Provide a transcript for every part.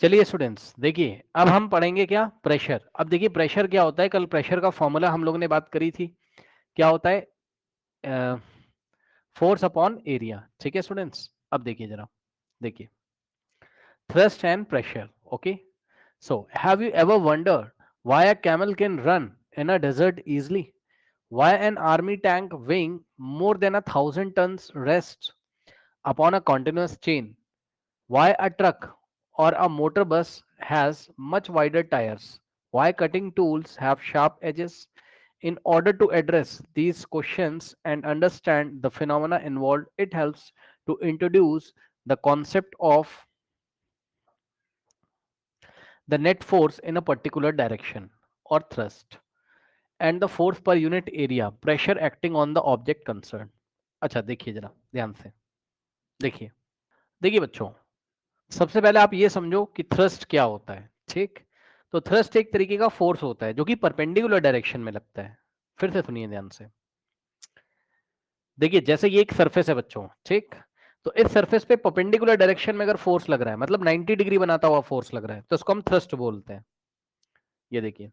चलिए स्टूडेंट्स, देखिए अब हम पढ़ेंगे क्या, प्रेशर। अब देखिए प्रेशर क्या होता है, कल प्रेशर का फॉर्मूला हम लोगों ने बात करी थी। क्या होता है? Force upon area. ठीक है स्टूडेंट्स, अब देखिए जरा, देखिए thrust and pressure. Okay, so have you ever wondered why a camel can run in a desert easily, why an army tank weighing more than 1,000 tons rests upon a continuous chain, why a truck or a motor bus has much wider tires, why cutting tools have sharp edges? In order to address these questions and understand the phenomena involved, it helps to introduce the concept of the net force in a particular direction or thrust and the force per unit area pressure acting on the object concerned. अच्छा देखिए जरा ध्यान से, देखिए देखिए बच्चों, सबसे पहले आप ये समझो कि थ्रस्ट क्या होता है। ठीक, तो थ्रस्ट एक तरीके का फोर्स होता है जो कि परपेंडिकुलर डायरेक्शन में लगता है। फिर से सुनिए ध्यान से, देखिए जैसे ये एक सरफेस है बच्चों, ठीक, तो इस सरफेस पे परपेंडिकुलर डायरेक्शन में अगर फोर्स लग रहा है, मतलब 90 डिग्री बनाता हुआ फोर्स लग रहा है, तो इसको हम थ्रस्ट बोलते हैं। ये देखिए,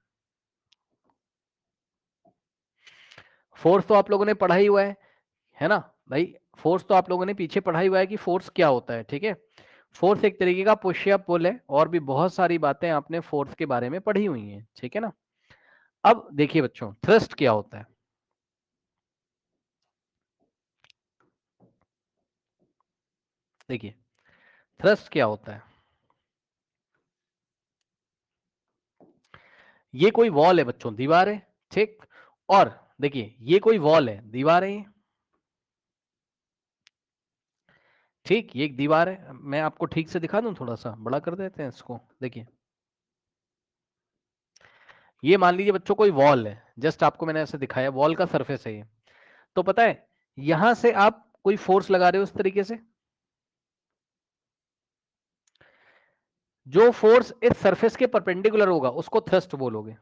फोर्स तो आप लोगों ने पढ़ा ही हुआ है ना भाई। फोर्स तो आप लोगों ने पीछे पढ़ा ही हुआ है कि फोर्स क्या होता है। ठीक है, फोर्स एक तरीके का पुश या पुल है, और भी बहुत सारी बातें आपने फोर्स के बारे में पढ़ी हुई हैं। ठीक है ना। अब देखिए बच्चों, थ्रस्ट क्या होता है। देखिए थ्रस्ट क्या होता है, ये कोई वॉल है बच्चों, दीवार है। ठीक, और देखिए ये कोई वॉल है, दीवार है ये। ठीक, ये एक दीवार है। मैं आपको ठीक से दिखा दूं, थोड़ा सा बड़ा कर देते हैं इसको। देखिए ये मान लीजिए बच्चों कोई वॉल है, जस्ट आपको मैंने ऐसे दिखाया, वॉल का सरफेस है ये। तो पता है यहां से आप कोई फोर्स लगा रहे हो इस तरीके से, जो फोर्स इस सरफेस के परपेंडिकुलर होगा उसको थ्रस्ट बोलोगे।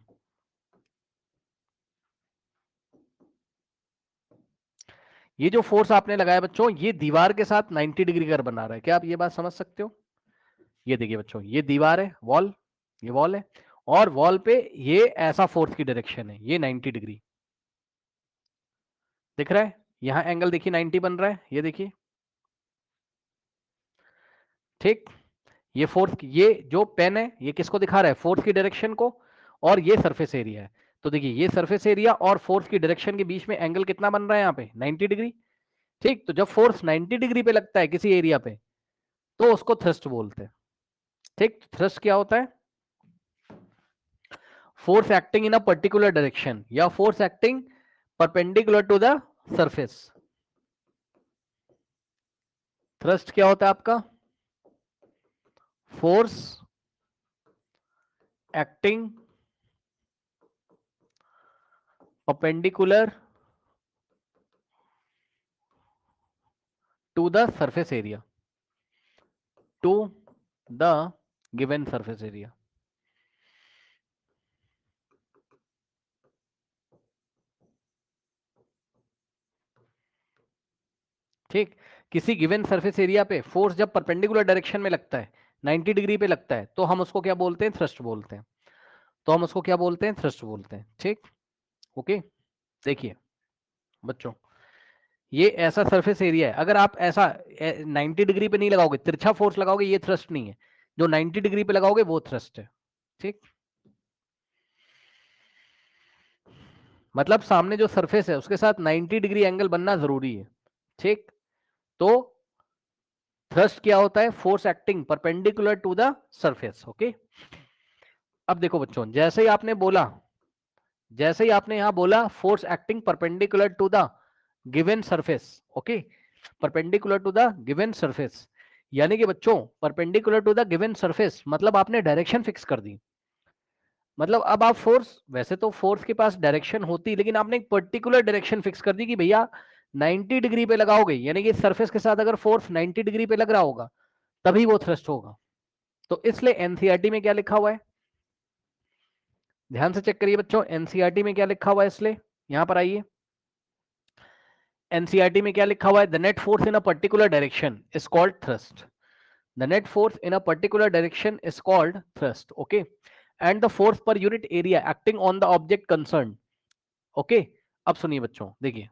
ये जो फोर्स आपने लगाया बच्चों, ये दीवार के साथ 90 डिग्री का बना रहा है। क्या आप ये बात समझ सकते हो? ये देखिए बच्चों, ये दीवार है, वॉल, ये वॉल है, और वॉल पे ये ऐसा फोर्स की डायरेक्शन है, ये 90 डिग्री दिख रहा है। यहां एंगल देखिए 90 बन रहा है, ये देखिए। ठीक, ये फोर्स, ये जो पेन है ये किसको दिखा रहा है, फोर्स की डायरेक्शन को, और ये सरफेस एरिया है। तो देखिए ये सरफेस एरिया और फोर्स की डायरेक्शन के बीच में एंगल कितना बन रहा है यहाँ पे, 90 डिग्री। ठीक, तो जब फोर्स 90 डिग्री पे लगता है किसी एरिया पे, तो उसको थ्रस्ट बोलते हैं। ठीक, थ्रस्ट क्या होता है, force acting in a particular direction या force acting perpendicular to the surface. Thrust क्या होता है आपका, force acting perpendicular to the surface area, to the given surface area. ठीक, किसी गिवन सरफेस एरिया पे फोर्स जब परपेंडिकुलर डायरेक्शन में लगता है, 90 डिग्री पे लगता है, तो हम उसको क्या बोलते हैं, थ्रस्ट बोलते हैं। तो हम उसको क्या बोलते हैं, थ्रस्ट बोलते हैं। ठीक, ओके। देखिए बच्चों, ये ऐसा सरफेस एरिया है, अगर आप ऐसा 90 डिग्री पे नहीं लगाओगे, तिरछा फोर्स लगाओगे, ये थ्रस्ट नहीं है। जो 90 डिग्री पे लगाओगे वो थ्रस्ट है। ठीक, मतलब सामने जो सरफेस है उसके साथ 90 डिग्री एंगल बनना जरूरी है। ठीक, तो थ्रस्ट क्या होता है, force acting perpendicular to the surface. Okay, अब देखो बच्चों, जैसे ही आपने यहां बोला force acting perpendicular to the given surface. Okay, perpendicular to the given surface, यानी कि बच्चों perpendicular to the given surface मतलब आपने डायरेक्शन फिक्स कर दी। मतलब अब आप फोर्स, वैसे तो फोर्स के पास डायरेक्शन होती, लेकिन आपने एक पर्टिकुलर डायरेक्शन फिक्स कर दी कि भैया 90 डिग्री पे लगाओगे, यानी कि सरफेस के साथ अगर फोर्स 90 डिग्री पे लग रहा होगा तभी वो थ्रस्ट होगा। तो इसलिए एनसीईआरटी में क्या लिखा हुआ है, ध्यान से चेक करिए बच्चों, एनसीईआरटी में क्या लिखा हुआ है, इसलिए यहां पर आइए। एनसीईआरटी में क्या लिखा हुआ है, the net force in a particular direction is called thrust. The net force in a particular direction is called thrust. Okay, and the force per unit area acting on the object concerned. Okay, अब सुनिए बच्चों, देखिए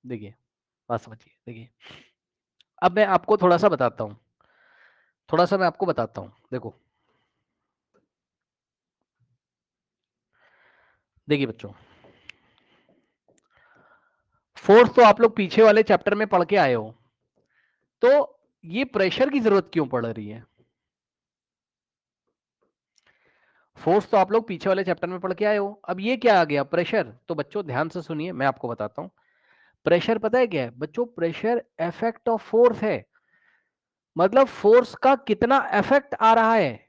देखिए बात समझिए। देखिए अब मैं आपको थोड़ा सा बताता हूं, थोड़ा सा मैं आपको बताता हूं। देखो देखिए बच्चों, फोर्स तो आप लोग पीछे वाले चैप्टर में पढ़ के आए हो, तो ये प्रेशर की जरूरत क्यों पड़ रही है? फोर्स तो आप लोग पीछे वाले चैप्टर में पढ़ के आए हो, अब ये क्या आ गया? प्रेशर। तो बच्चों ध्यान से सुनिए, मैं आपको बताता हूं। प्रेशर पता है क्या है बच्चों? प्रेशर इफेक्ट ऑफ फोर्स है, मतलब फोर्स का कितना इफेक्ट आ रहा है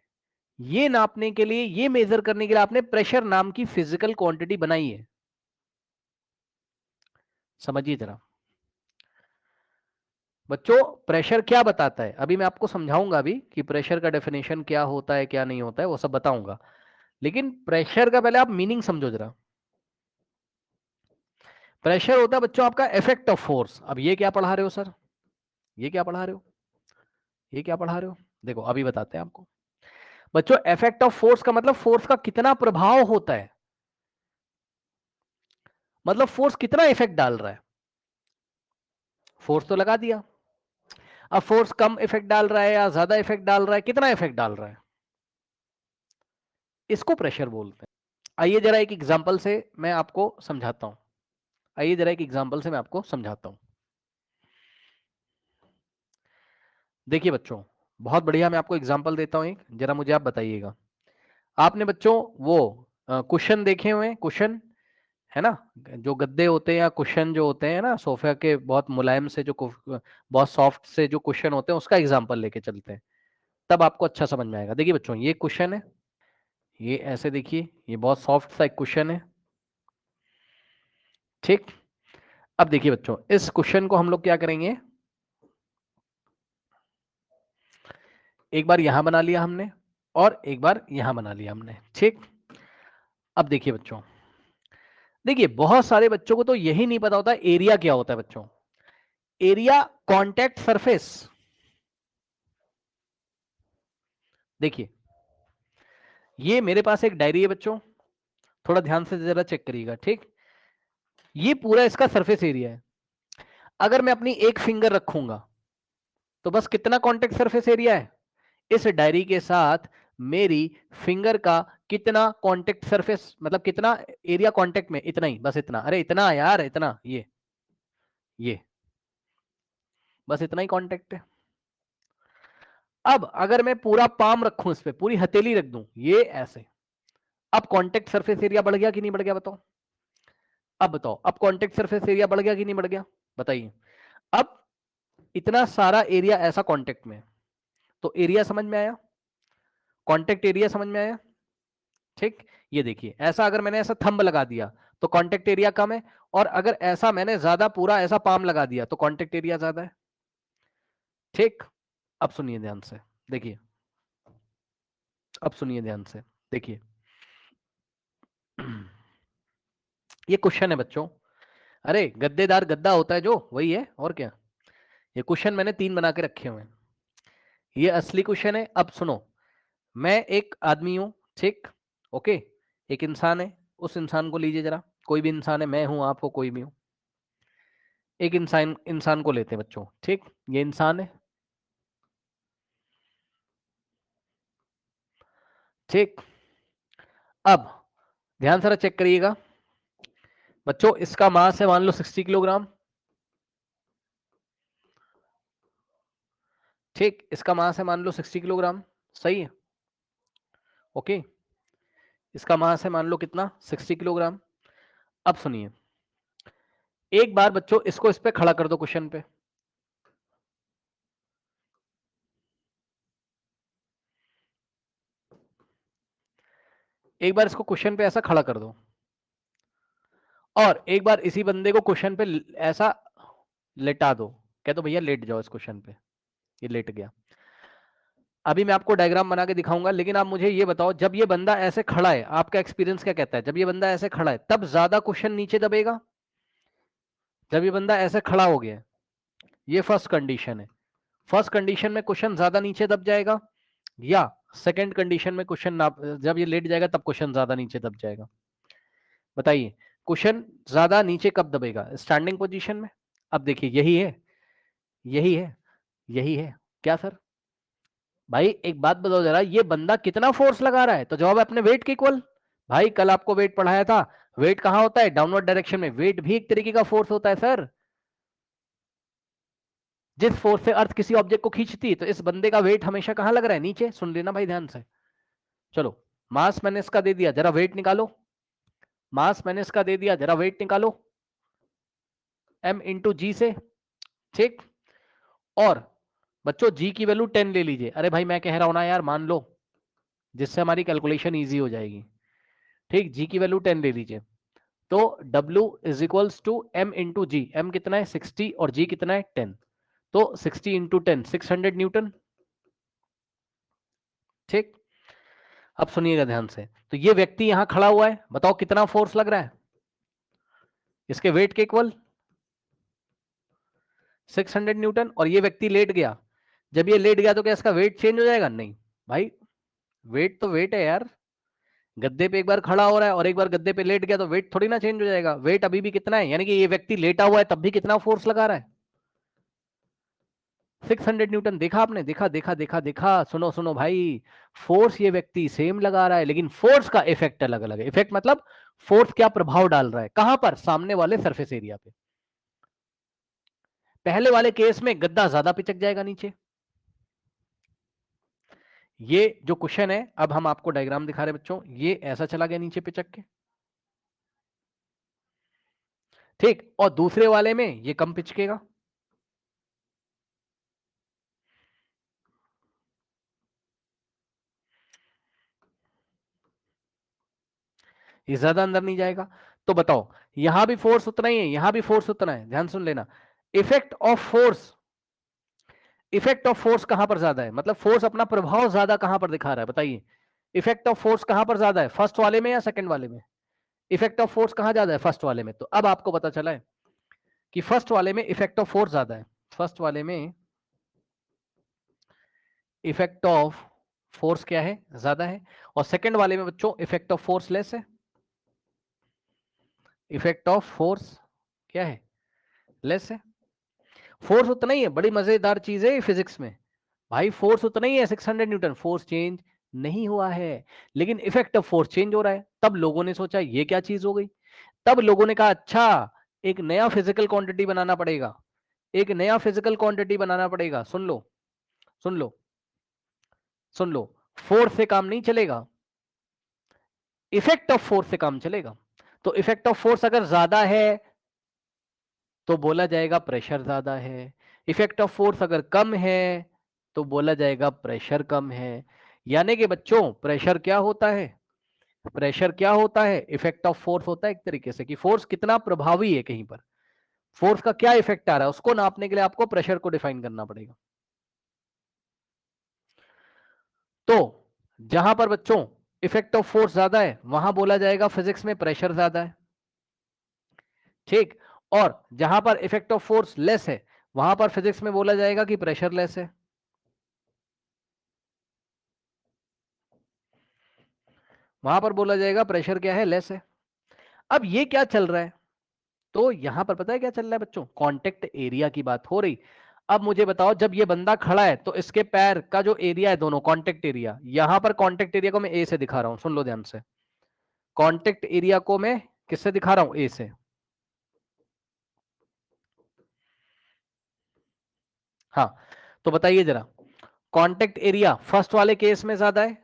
ये नापने के लिए, ये मेजर करने के लिए आपने प्रेशर नाम की फिजिकल क्वांटिटी बनाई है। समझिए जरा बच्चों, प्रेशर क्या बताता है अभी मैं आपको समझाऊंगा अभी कि प्रेशर का डेफिनेशन क्या होता है क्या नहीं होता है, वो सब बताऊंगा। लेकिन प्रेशर का पहले आप मीनिंग समझो जरा। प्रेशर होता है बच्चों आपका इफेक्ट ऑफ फोर्स। अब ये क्या पढ़ा रहे हो सर? ये क्या पढ़ा रहे हो? ये क्या पढ़ा रहे हो? देखो अभी बताते हैं आपको। बच्चों इफेक्ट ऑफ फोर्स का मतलब फोर्स का कितना प्रभाव होता है, मतलब फोर्स कितना इफेक्ट डाल रहा है। फोर्स तो लगा दिया, अब फोर्स कम इफेक्ट डाल रहा है या ज्यादा इफेक्ट डाल रहा है, कितना इफेक्ट डाल रहा है, इसको प्रेशर बोलते हैं। आइए जरा एक एग्जांपल से मैं आपको समझाता हूं। आइए जरा एक एग्जांपल से मैं आपको समझाता हूं। देखिए बच्चों, बहुत बढ़िया, मैं आपको एग्जांपल देता हूं एक, जरा मुझे आप बताइएगा। आपने बच्चों वो कुशन देखे हुए हैं? कुशन है ना, जो गद्दे होते हैं या कुशन जो होते हैं ना सोफे के, बहुत मुलायम से जो बहुत सॉफ्ट से जो कुशन होते हैं, उसका एग्जांपल लेके चलते हैं, तब आपको अच्छा समझ में आएगा। देखिए बच्चों, ये कुशन है, ये ऐसे देखिए, ये बहुत सॉफ्ट सा एक कुशन है, ठीक। अब देखिए बच्चों, इस कुशन को हम लोग क्या करेंगे, एक बार यहां बना लिया हमने और एक बार यहां बना लिया हमने, ठीक। अब देखिए बच्चों, देखिए बहुत सारे बच्चों को तो यही नहीं पता होता एरिया क्या होता है बच्चों। Area contact surface. देखिए ये मेरे पास एक डायरी है बच्चों, थोड़ा ध्यान से जरा चेक करिएगा, ठीक। ये पूरा इसका सरफेस एरिया है। अगर मैं अपनी एक फिंगर रखूंगा तो बस कितना कांटेक्ट सरफेस एरिया है इस डायरी के साथ, मेरी फिंगर का कितना कांटेक्ट सरफेस, मतलब कितना एरिया कांटेक्ट में, इतना ही, बस इतना, अरे इतना यार, इतना, ये बस इतना ही कांटेक्ट है। अब अगर मैं पूरा पाम रखूं, इस पे पूरी हथेली रख दूं, ये ऐसे, अब कांटेक्ट सरफेस एरिया बढ़ गया कि नहीं बढ़ गया बताओ? अब बताओ, अब कांटेक्ट सरफेस एरिया बढ़ गया कि नहीं बढ़ गया? बताइए। अब इतना सारा एरिया ऐसा कांटेक्ट में, तो एरिया समझ में आया, कांटेक्ट एरिया समझ में आया, ठीक। ये देखिए, ऐसा अगर मैंने ऐसा थंब लगा दिया तो कांटेक्ट एरिया कम है, और अगर ऐसा मैंने ज्यादा पूरा ऐसा पाम लगा दिया तो कांटेक्ट एरिया ज्यादा है, ठीक। अब सुनिए ध्यान से, देखिए, अब सुनिए ध्यान से, देखिए ये क्वेश्चन है बच्चों, अरे गद्देदार गद्दा होता है जो, वही है और क्या। ये क्वेश्चन मैंने 3 बना के रखे हुए हैं, ये असली क्वेश्चन है। अब सुनो, मैं एक आदमी हूं, ठीक, ओके, एक इंसान है, उस इंसान को लीजिए जरा, कोई भी इंसान है, मैं हूं, आप हो, कोई भी हूं, एक इंसान, इंसान को लेते हैं बच्चों, ठीक। ये इंसान है, ठीक। अब ध्यान से चेक करिएगा बच्चों, इसका मास है मान लो 60 किलोग्राम, ठीक, इसका मास है मान लो 60 किलोग्राम, सही है, ओके। इसका मास है मान लो कितना, 60 किलोग्राम। अब सुनिए, एक बार बच्चों इसको इस पे खड़ा कर दो, क्वेश्चन पे, एक बार इसको क्वेश्चन पे ऐसा खड़ा कर दो, और एक बार इसी बंदे को क्वेश्चन पे ऐसा लेटा दो, कह दो भैया लेट जाओ इस क्वेश्चन पे, ये लेट गया। अभी मैं आपको डायग्राम बना के दिखाऊंगा, लेकिन आप मुझे ये बताओ, जब ये बंदा ऐसे खड़ा है, आपका एक्सपीरियंस क्या कहता है, जब ये बंदा ऐसे खड़ा है तब ज्यादा क्वेश्चन नीचे दबेगा, जब ये बंदा ऐसे खड़ा हो गया, ये फर्स्ट कंडीशन है। फर्स्ट कंडीशन में क्वेश्चन ज्यादा नीचे दब जाएगा, या सेकंड कंडीशन में क्वेश्चन जब ये लेट जाएगा तब क्वेश्चन ज्यादा नीचे दब जाएगा? बताइए, क्वेश्चन ज्यादा नीचे कब दबेगा? स्टैंडिंग पोजीशन में। अब देखिए, यही है, यही है, यही है। क्या सर? भाई एक बात बताओ जरा, ये बंदा कितना फोर्स लगा रहा है? तो जवाब है अपने वेट के इक्वल। भाई कल आपको वेट पढ़ाया था, वेट कहां होता है? डाउनवर्ड डायरेक्शन में। वेट भी एक तरीके का फोर्स होता है सर। जिस फोर्स से अर्थ किसी ऑब्जेक्ट को खींचती है, तो इस बंदे का वेट हमेशा कहां लग रहा है? नीचे। सुन लेना भाई ध्यान से। चलो, मास मैंने इसका दे दिया, जरा वेट निकालो। मास मैंने इसका दे दिया, जरा वेट निकालो m इंटू जी से। ठीक। और बच्चों जी की वैल्यू 10 ले लीजिए। अरे भाई मैं कह रहा हूं ना यार, मान लो, जिससे हमारी कैलकुलेशन इजी हो जाएगी। ठीक, जी की वैल्यू 10 ले लीजिए। तो W is equals to m into g. m कितना है? 60 और g कितना है? 10। तो 60 इंटू 10 600 न्यूटन। ठीक। अब सुनिएगा ध्यान से। तो ये व्यक्ति यहां खड़ा हुआ है, बताओ कितना फोर्स लग रहा है? इसके वेट के इक्वल 600 न्यूटन। और ये व्यक्ति लेट गया। जब ये लेट गया तो क्या इसका वेट चेंज हो जाएगा? नहीं भाई, वेट तो वेट है यार। गद्दे पे एक बार खड़ा हो रहा है और एक बार गद्दे पे लेट गया तो वेट थोड़ी ना चेंज हो जाएगा। वेट अभी भी कितना है, यानी कि ये व्यक्ति लेटा हुआ है तब भी कितना फोर्स लगा रहा है? 600 न्यूटन। देखा आपने? देखा देखा देखा देखा। सुनो सुनो भाई, फोर्स ये व्यक्ति सेम लगा रहा है, लेकिन फोर्स का इफेक्ट अलग अलग है। इफेक्ट मतलब फोर्स क्या प्रभाव डाल रहा है, कहां पर? सामने वाले सरफेस एरिया पे। पहले वाले केस में गद्दा ज्यादा पिचक जाएगा नीचे। ये जो क्वेश्चन है, अब हम आपको डायग्राम दिखा रहे हैं बच्चों, ये ऐसा चला गया नीचे पिचक के। ठीक। और दूसरे वाले में ये कम पिचकेगा। ये ज्यादा अंदर नहीं जाएगा। तो बताओ, यहां भी फोर्स उतना ही है, यहां भी फोर्स उतना है। ध्यान सुन लेना। Effect of force, effect of force कहां पर ज्यादा है? मतलब फोर्स अपना प्रभाव ज्यादा कहां पर दिखा रहा है? बताइए, इफेक्ट ऑफ फोर्स कहां पर ज्यादा है? फर्स्ट वाले में या सेकंड वाले में? इफेक्ट ऑफ फोर्स कहां ज्यादा है? फर्स्ट वाले में। तो अब आपको पता चला है कि फर्स्ट वाले में इफेक्ट ऑफ फोर्स ज्यादा है। फर्स्ट वाले में इफेक्ट ऑफ फोर्स क्या है? ज्यादा है। और सेकंड वाले में बच्चों इफेक्ट ऑफ फोर्स लेस है। इफेक्ट ऑफ फोर्स क्या है? लेस है। फोर्स उतना ही है। बड़ी मजेदार चीज है फिजिक्स में। भाई फोर्स उतना ही है 600 न्यूटन, फोर्स चेंज नहीं हुआ है, लेकिन इफेक्ट ऑफ फोर्स चेंज हो रहा है। तब लोगों ने सोचा ये क्या चीज हो गई। तब लोगों ने कहा अच्छा, एक नया फिजिकल क्वांटिटी बनाना पड़ेगा, एक नया फिजिकल क्वांटिटी बनाना पड़ेगा। सुन लो, सुन लो, सुन लो। फोर्स से काम नहीं चलेगा, इफेक्ट ऑफ फोर्स से काम चलेगा। तो इफेक्ट ऑफ फोर्स अगर ज्यादा है तो बोला जाएगा प्रेशर ज्यादा है। इफेक्ट ऑफ फोर्स अगर कम है तो बोला जाएगा प्रेशर कम है। यानी कि बच्चों प्रेशर क्या होता है? प्रेशर क्या होता है? इफेक्ट ऑफ फोर्स होता है एक तरीके से, कि फोर्स कितना प्रभावी है कहीं पर, फोर्स का क्या इफेक्ट आ रहा है, उसको नापने के लिए आपको प्रेशर को डिफाइन करना पड़ेगा। तो जहां पर बच्चों इफेक्ट ऑफ फोर्स ज्यादा है वहां बोला जाएगा फिजिक्स में प्रेशर ज्यादा है। ठीक। और जहां पर इफेक्ट ऑफ फोर्स लेस है वहां पर फिजिक्स में बोला जाएगा कि प्रेशर लेस है। वहां पर बोला जाएगा प्रेशर क्या है? लेस है। अब ये क्या चल रहा है? तो यहां पर पता है क्या चल रहा है बच्चों? कांटेक्ट एरिया की बात हो रही। अब मुझे बताओ, जब ये बंदा खड़ा है तो इसके पैर का जो एरिया है दोनों, कांटेक्ट एरिया, यहां पर कांटेक्ट एरिया को मैं ए से दिखा रहा हूं, सुन लो ध्यान से। कांटेक्ट एरिया को मैं किससे दिखा रहा हूं? ए से। हाँ, तो बताइए जरा, कांटेक्ट एरिया फर्स्ट वाले केस में ज्यादा है,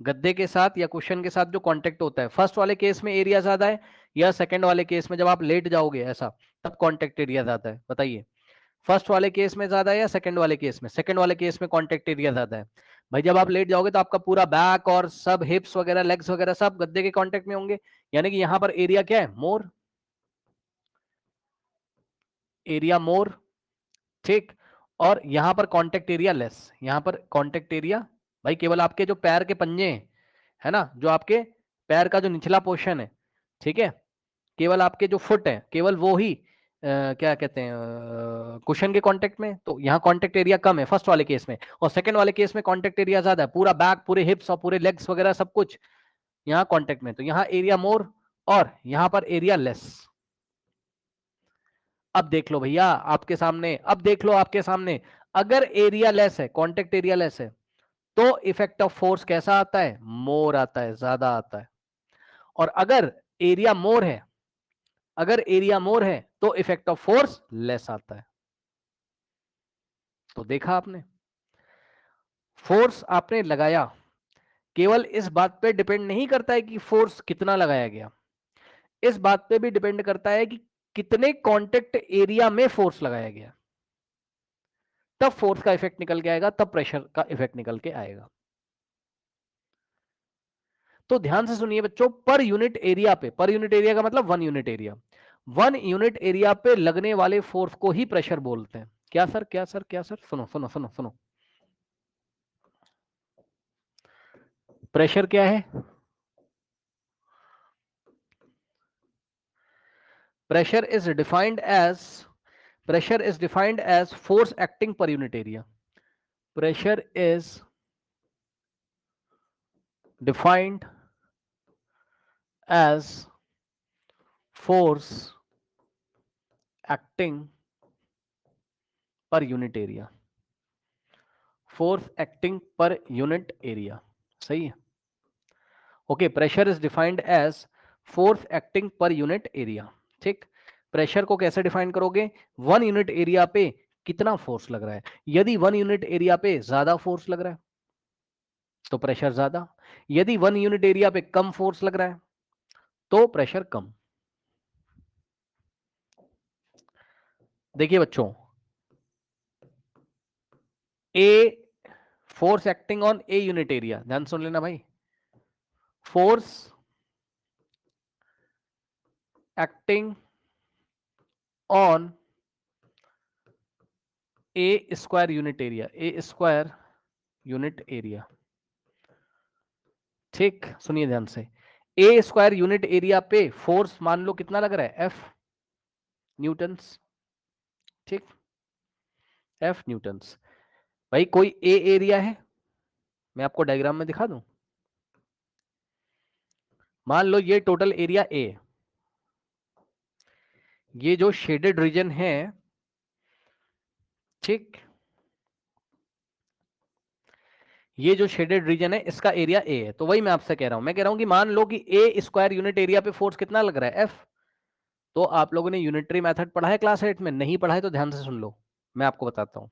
गद्दे के साथ या क्वेश्चन के साथ जो कांटेक्ट होता है फर्स्ट वाले केस में एरिया ज्यादा है, या सेकंड वाले केस में जब आप लेट जाओगे ऐसा, तब कांटेक्ट एरिया ज्यादा है? बताइए, फर्स्ट वाले केस में ज्यादा है या सेकंड वाले केस में? सेकंड वाले केस में कांटेक्ट एरिया ज्यादा है। भाई जब आप लेट जाओगे तो आपका पूरा बैक और सब हिप्स वगैरह, लेग्स वगैरह सब गद्दे के कांटेक्ट में होंगे, यानी कि यहां पर एरिया क्या है? मोर, एरिया मोर। ठीक। और यहां पर कांटेक्ट एरिया लेस। यहां पर कांटेक्ट एरिया, भाई केवल आपके जो पैर के पंजे हैं, है ना, जो आपके पैर का जो निचला पोर्शन है, ठीक है, केवल आपके जो फुट है केवल वो ही क्या कहते हैं कुशन के कांटेक्ट में, तो यहाँ कांटेक्ट एरिया कम है फर्स्ट वाले केस में, और सेकंड वाले केस में कांटेक्ट एरिया ज्यादा है, पूरा बैक, पूरे हिप्स और पूरे लेग्स वगैरह सब कुछ यहाँ कांटेक्ट में, तो यहाँ एरिया मोर और यहाँ पर एरिया लेस। अब देख लो भैया आपके सामने, अब देख लो आपके सामने, अगर एरिया लेस है, कांटेक्ट एरिया लेस है, तो इफेक्ट ऑफ फोर्स कैसा आता है? मोर आता है, ज्यादा आता है। और अगर एरिया मोर है, अगर एरिया मोर है तो इफेक्ट ऑफ फोर्स लेस आता है। तो देखा आपने, फोर्स आपने लगाया, केवल इस बात पे डिपेंड नहीं करता है कि फोर्स कितना लगाया गया, इस बात पे भी डिपेंड करता है कि कितने कांटेक्ट एरिया में फोर्स लगाया गया, तब फोर्स का इफेक्ट निकल के आएगा, तब प्रेशर का इफेक्ट निकल के आएगा। तो ध्यान से सुनिए बच्चों, पर यूनिट एरिया पे, पर यूनिट एरिया का मतलब 1 यूनिट एरिया, 1 यूनिट एरिया पे लगने वाले फोर्स को ही प्रेशर बोलते हैं। क्या सर, क्या सर, क्या सर? सुनो सुनो सुनो सुनो, प्रेशर क्या है? Pressure is defined as, pressure is defined as force acting per unit area. Pressure is defined as force acting per unit area. Force acting per unit area. सही है? Okay, pressure is defined as force acting per unit area. ठीक, pressure को कैसे define करोगे? 1 unit area पे कितना force लग रहा है, यदि 1 यूनिट एरिया पे ज्यादा फोर्स लग रहा है तो प्रेशर ज्यादा, यदि 1 यूनिट एरिया पे कम फोर्स लग रहा है तो प्रेशर कम। देखिए बच्चों, a force acting on a unit area, ध्यान सुन लेना भाई, force acting on a square unit area, A square unit area. ठीक, सुनिए ध्यान से, ए स्क्वायर यूनिट एरिया पे फोर्स मान लो कितना लग रहा है? F Newton's. ठीक, एफ न्यूटन्स। भाई कोई ए एरिया है, मैं आपको डायग्राम में दिखा दूं, मान लो ये टोटल एरिया ए, ये जो शेडेड रीजन है, ठीक, ये जो शेडेड रीजन है इसका एरिया ए है। तो वही मैं आपसे कह रहा हूं, मैं कह रहा हूं कि मान लो कि ए स्क्वायर यूनिट एरिया पे फोर्स कितना लग रहा है? एफ। तो आप लोगों ने यूनिटरी मेथड पढ़ा है क्लास 8 में? नहीं पढ़ा है तो ध्यान से सुन लो, मैं आपको बताता हूं।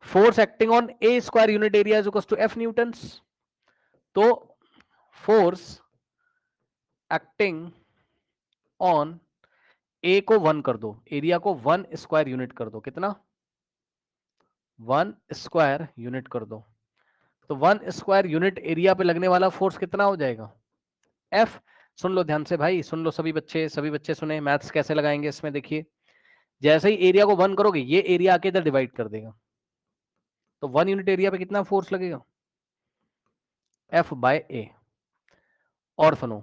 Force acting on a square unit area is equal to F newtons. तो फोर्स एक्टिंग ऑन ए को 1 कर दो, एरिया को 1 स्क्वायर यूनिट कर दो, कितना? 1 स्क्वायर यूनिट कर दो, तो 1 स्क्वायर यूनिट एरिया पे लगने वाला फोर्स कितना हो जाएगा? एफ। सुन लो ध्यान से भाई, सुन लो सभी बच्चे, सभी बच्चे सुने, मैथ्स कैसे लगाएंगे इसमें देखिए, जैसे ही एरिया को 1 करोगे ये एरिया आके इधर डिवाइड कर देगा, तो 1 यूनिट एरिया पे कितना फोर्स लगेगा? एफ बाय ए। और सुनो,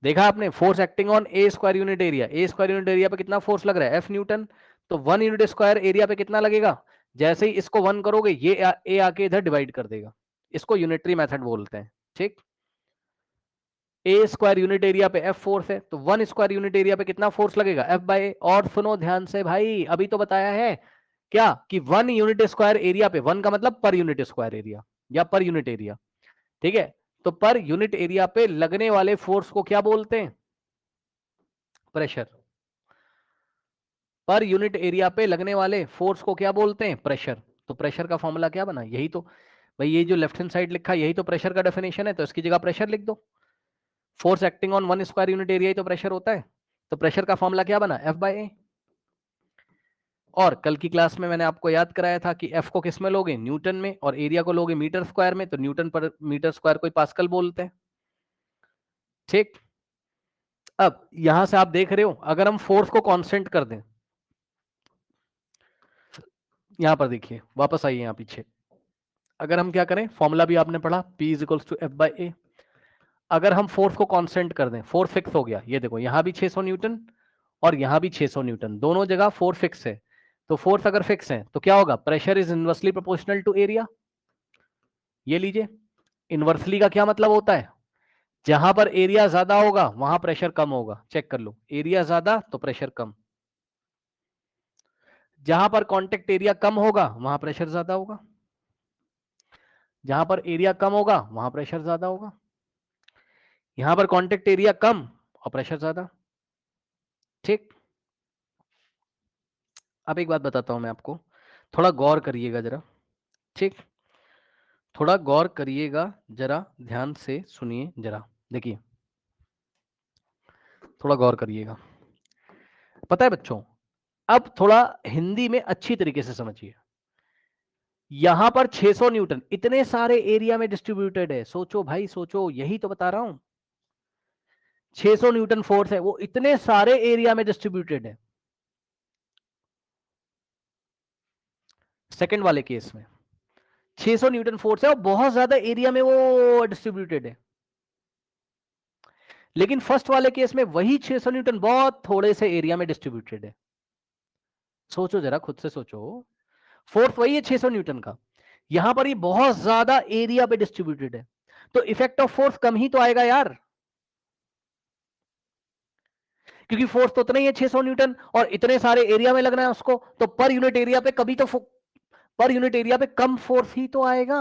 देखा आपने, force acting on a square unit area, A square unit area पे कितना फोर्स लग रहा है? F Newton. तो 1 यूनिट स्क्वायर एरिया पे कितना लगेगा? जैसे ही इसको 1 करोगे ये ए आके इधर डिवाइड कर देगा, इसको यूनिटरी मेथड बोलते हैं। ठीक, ए स्क्वायर यूनिट एरिया पे एफ फोर्स है, तो 1 स्क्वायर यूनिट एरिया पे कितना फोर्स लगेगा? एफ बाय ए। और सुनो ध्यान से भाई, अभी तो बताया है क्या कि 1 यूनिट स्क्वायर एरिया पे, 1 का मतलब पर यूनिट स्क्वायर एरिया या पर यूनिट एरिया, ठीक है, तो पर यूनिट एरिया पे लगने वाले फोर्स को क्या बोलते हैं? प्रेशर। पर यूनिट एरिया पे लगने वाले फोर्स को क्या बोलते हैं? प्रेशर। तो प्रेशर का फॉर्मूला क्या बना? यही तो भाई, ये जो लेफ्ट हैंड साइड लिखा है यही तो प्रेशर का डेफिनेशन है, तो इसकी जगह प्रेशर लिख दो। Force acting on 1 square unit area ही तो प्रेशर होता है, तो प्रेशर का फॉर्मूला क्या बना? एफ बाय ए। और कल की क्लास में मैंने आपको याद कराया था कि एफ को किस में लोगे? न्यूटन में, और एरिया को लोगे मीटर स्क्वायर में, तो न्यूटन पर मीटर स्क्वायर को पास्कल बोलते हैं। ठीक, अब यहां से आप देख रहे हो, अगर हम फोर्स को कांस्टेंट कर दें, यहां पर देखिए, वापस आइए यहां पीछे, अगर हम क्या करें, फॉर्मूला भी आपने पढ़ा, P is equals to F by A, अगर हम फोर्स को कांस्टेंट कर दें, फोर्स फिक्स हो गया, ये देखो यहां भी 600 न्यूटन और यहां भी 600 न्यूटन, दोनों जगह फोर्स फिक्स है। तो फोर्स अगर फिक्स है तो क्या होगा, pressure is inversely proportional to area. ये लीजिए, इनवर्सली का क्या मतलब होता है, जहां पर एरिया ज्यादा होगा वहां प्रेशर कम होगा। चेक कर लो, एरिया ज्यादा तो प्रेशर कम, जहां पर कांटेक्ट एरिया कम होगा वहां प्रेशर ज्यादा होगा, जहां पर एरिया कम होगा वहां प्रेशर ज्यादा होगा, यहां पर कांटेक्ट एरिया कम और प्रेशर ज्यादा। ठीक, अब एक बात बताता हूं मैं आपको, थोड़ा गौर करिएगा जरा। ठीक, थोड़ा गौर करिएगा जरा, ध्यान से सुनिए जरा, देखिए थोड़ा गौर करिएगा। पता है बच्चों, अब थोड़ा हिंदी में अच्छी तरीके से समझिए। यहां पर 600 न्यूटन इतने सारे एरिया में डिस्ट्रीब्यूटेड है, सोचो भाई सोचो, यही तो बता रहा हूं। 600 न्यूटन फोर्स है, वो इतने सारे एरिया में डिस्ट्रीब्यूटेड है। सेकंड वाले केस में 600 न्यूटन फोर्स है और बहुत ज्यादा एरिया में वो डिस्ट्रीब्यूटेड है। लेकिन फर्स्ट वाले केस में वही 600 न्यूटन बहुत थोड़े से एरिया में डिस्ट्रीब्यूटेड है। सोचो जरा, खुद से सोचो, फोर्स वही है 600 न्यूटन का, यहां पर ये बहुत ज्यादा एरिया पे डिस्ट्रीब्यूटेड है, तो इफेक्ट ऑफ फोर्स कम ही तो आएगा यार, क्योंकि फोर्स तो उतना ही है 600 न्यूटन और इतने सारे एरिया में लगना है उसको, तो पर यूनिट एरिया पे कभी तो पर यूनिट एरिया पे कम फोर्स ही तो आएगा।